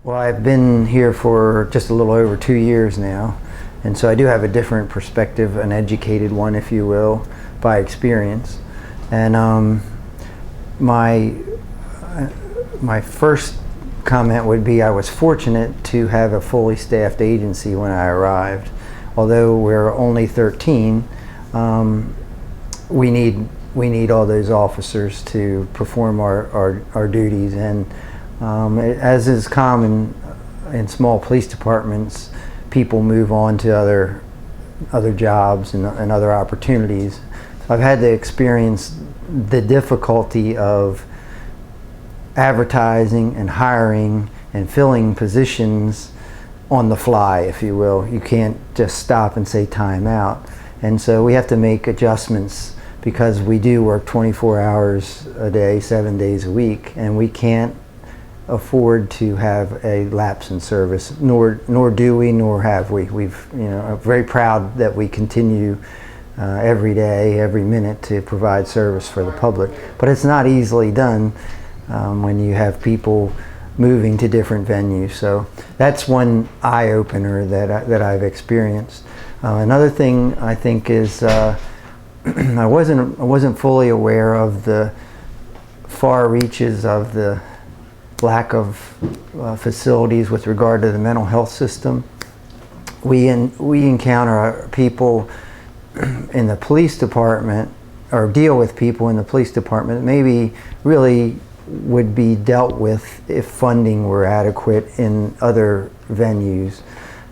Well, I've been here for just a little over 2 years now, and so I do have a different perspective, an educated one, if you will, by experience. And my first comment would be I was fortunate to have a fully staffed agency when I arrived. Although we're only 13, we need all those officers to perform our duties, and as is common in small police departments, people move on to other jobs and other opportunities. So I've had to experience the difficulty of advertising and hiring and filling positions on the fly, if you will. You can't just stop and say time out. And so we have to make adjustments because we do work 24 hours a day, 7 days a week, and we can't afford to have a lapse in service, nor do we, nor have we. I'm very proud that we continue every day, every minute to provide service for the public. But it's not easily done when you have people moving to different venues. So that's one eye-opener that I've experienced. Another thing I think is I wasn't fully aware of the far reaches of the lack of facilities with regard to the mental health system. We encounter people in the police department, or deal with people in the police department that maybe really would be dealt with if funding were adequate in other venues.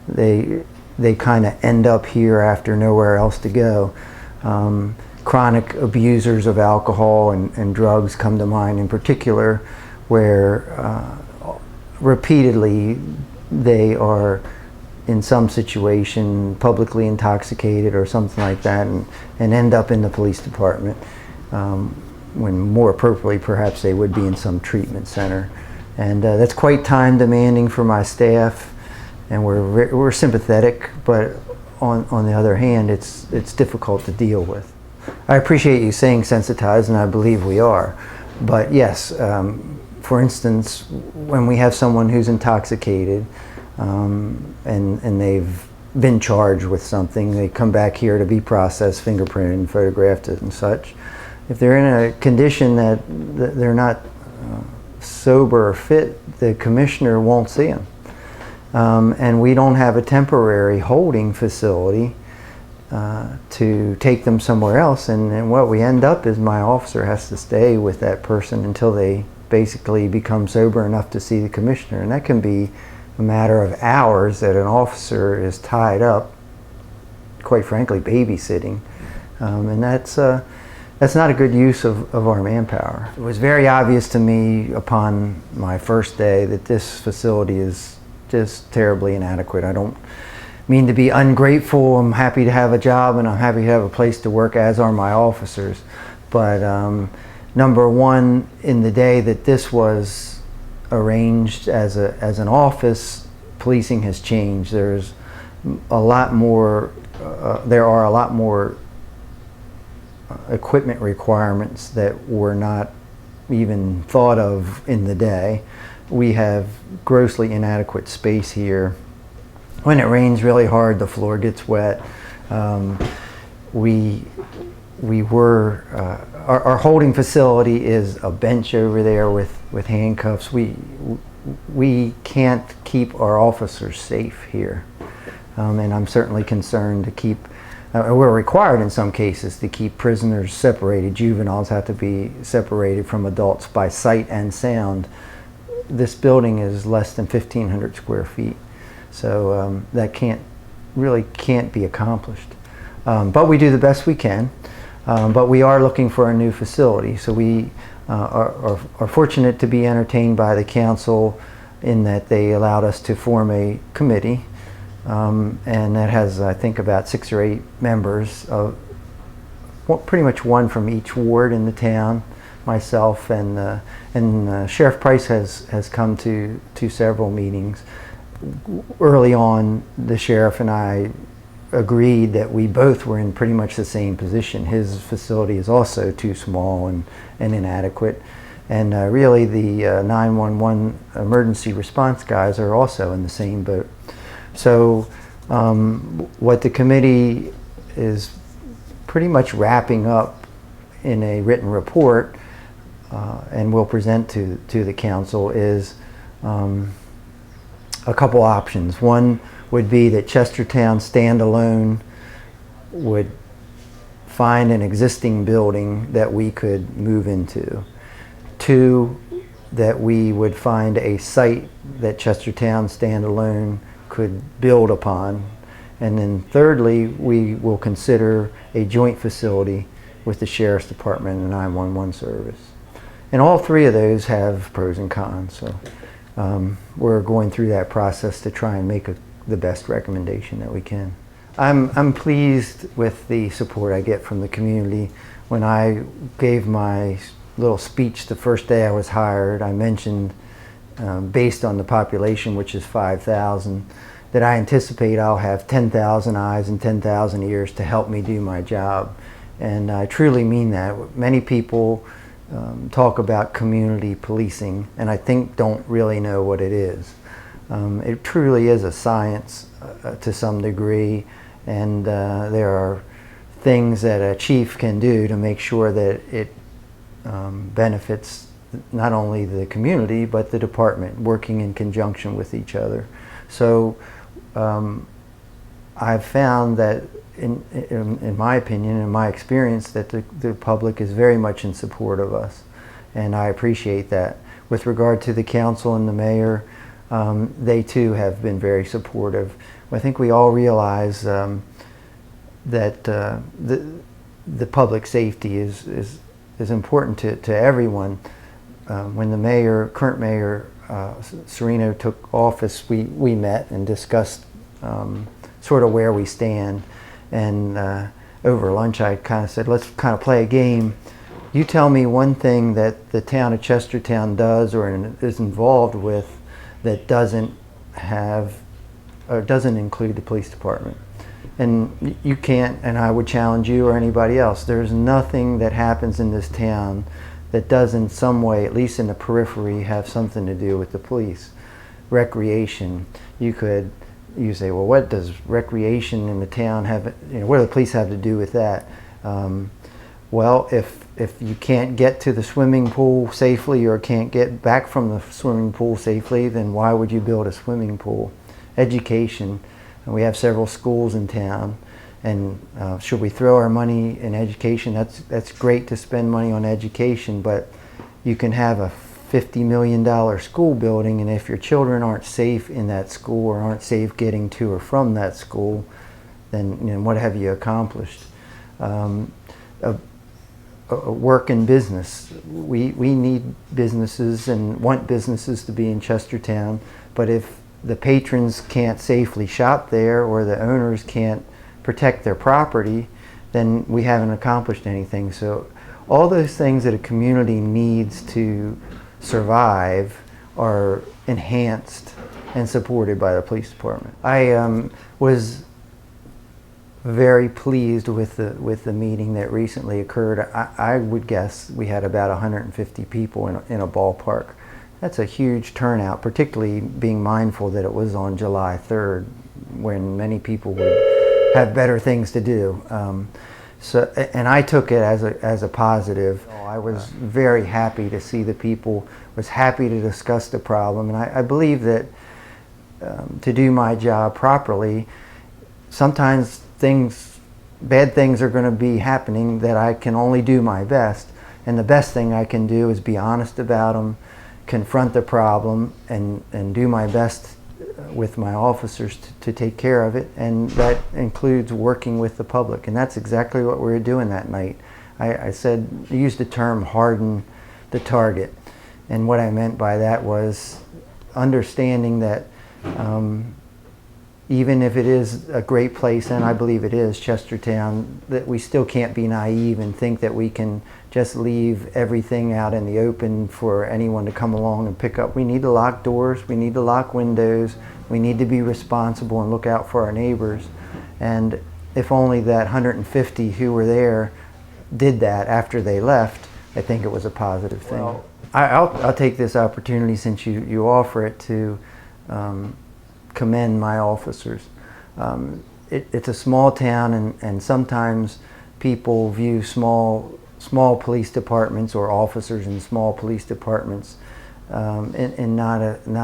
They kind of end up here after nowhere else to go. Chronic abusers of alcohol and drugs come to mind in particular, where repeatedly they are in some situation publicly intoxicated or something like that, and end up in the police department, when more appropriately perhaps they would be in some treatment center. And that's quite time demanding for my staff, and we're sympathetic, but on the other hand, it's difficult to deal with. I appreciate you saying sensitized, and I believe we are. But yes, for instance, when we have someone who's intoxicated and they've been charged with something, they come back here to be processed, fingerprinted, and photographed and such. If they're in a condition that they're not sober or fit, the commissioner won't see them. And we don't have a temporary holding facility to take them somewhere else, and what we end up is my officer has to stay with that person until they basically become sober enough to see the commissioner, and that can be a matter of hours that an officer is tied up, quite frankly babysitting, and that's not a good use of our manpower. It was very obvious to me upon my first day that this facility is just terribly inadequate. I don't mean to be ungrateful. I'm happy to have a job and I'm happy to have a place to work, as are my officers. But number one, in the day that this was arranged as an office, policing has changed. There's a lot more. There are a lot more equipment requirements that were not even thought of in the day. We have grossly inadequate space here. When it rains really hard, the floor gets wet. Our holding facility is a bench over there with handcuffs. We can't keep our officers safe here, and I'm certainly concerned to keep. We're required in some cases to keep prisoners separated. Juveniles have to be separated from adults by sight and sound. This building is less than 1,500 square feet, so that really can't be accomplished. But we do the best we can. But we are looking for a new facility, so we are fortunate to be entertained by the council in that they allowed us to form a committee, and that has, I think, about 6 or 8 members, pretty much one from each ward in the town, myself, and Sheriff Price has come to several meetings. Early on, the sheriff and I agreed that we both were in pretty much the same position. His facility is also too small and inadequate. And really the 911 emergency response guys are also in the same boat. So what the committee is pretty much wrapping up in a written report and will present to the council is a couple options. One would be that Chestertown standalone would find an existing building that we could move into. Two, that we would find a site that Chestertown standalone could build upon. And then thirdly, we will consider a joint facility with the Sheriff's Department and the 911 service. And all three of those have pros and cons. So we're going through that process to try and make the best recommendation that we can. I'm pleased with the support I get from the community. When I gave my little speech the first day I was hired, I mentioned, based on the population, which is 5,000, that I anticipate I'll have 10,000 eyes and 10,000 ears to help me do my job. And I truly mean that. Many people talk about community policing, and I think don't really know what it is. It truly is a science to some degree, and there are things that a chief can do to make sure that it benefits not only the community but the department, working in conjunction with each other. So I've found that in my opinion, in my experience, that the public is very much in support of us, and I appreciate that. With regard to the council and the mayor, they too have been very supportive. I think we all realize that the public safety is important to everyone. When the current mayor, Serino, took office, we met and discussed sort of where we stand. And over lunch I kind of said, let's kind of play a game. You tell me one thing that the town of Chestertown does or is involved with that doesn't have or doesn't include the police department. And you can't, and I would challenge you or anybody else, there's nothing that happens in this town that does in some way, at least in the periphery, have something to do with the police. Recreation, you say, well, what does recreation in the town have, what do the police have to do with that? Well, if you can't get to the swimming pool safely or can't get back from the swimming pool safely, then why would you build a swimming pool? Education, we have several schools in town, and should we throw our money in education? That's great to spend money on education, but you can have a $50 million school building, and if your children aren't safe in that school or aren't safe getting to or from that school, then what have you accomplished? Work in business. We need businesses and want businesses to be in Chestertown, but if the patrons can't safely shop there or the owners can't protect their property, then we haven't accomplished anything. So all those things that a community needs to survive are enhanced and supported by the police department. I was very pleased with the meeting that recently occurred. I would guess we had about 150 people in a ballpark. That's a huge turnout, particularly being mindful that it was on July 3rd, when many people would have better things to do. And I took it as a positive. I was very happy to see the people, was happy to discuss the problem, and I believe that to do my job properly, sometimes bad things are going to be happening that I can only do my best, and the best thing I can do is be honest about them, confront the problem, and do my best with my officers to take care of it, and that includes working with the public, and that's exactly what we were doing that night. I used the term harden the target, and what I meant by that was understanding that even if it is a great place, and I believe it is, Chestertown, that we still can't be naive and think that we can just leave everything out in the open for anyone to come along and pick up. We need to lock doors, we need to lock windows, we need to be responsible and look out for our neighbors. And if only that 150 who were there did that after they left, I think it was a positive thing. Well, I'll take this opportunity, since you offer it, to commend my officers. It's a small town, and sometimes people view small police departments or officers in small police departments in not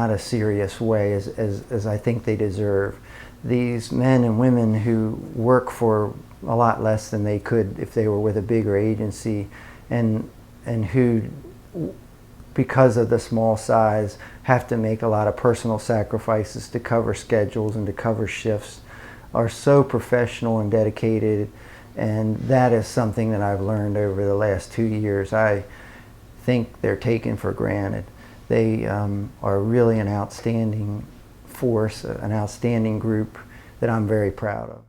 a serious way as I think they deserve. These men and women who work for a lot less than they could if they were with a bigger agency, and who, because of the small size, have to make a lot of personal sacrifices to cover schedules and to cover shifts, are so professional and dedicated. And that is something that I've learned over the last 2 years. I think they're taken for granted. They are really an outstanding force, an outstanding group that I'm very proud of.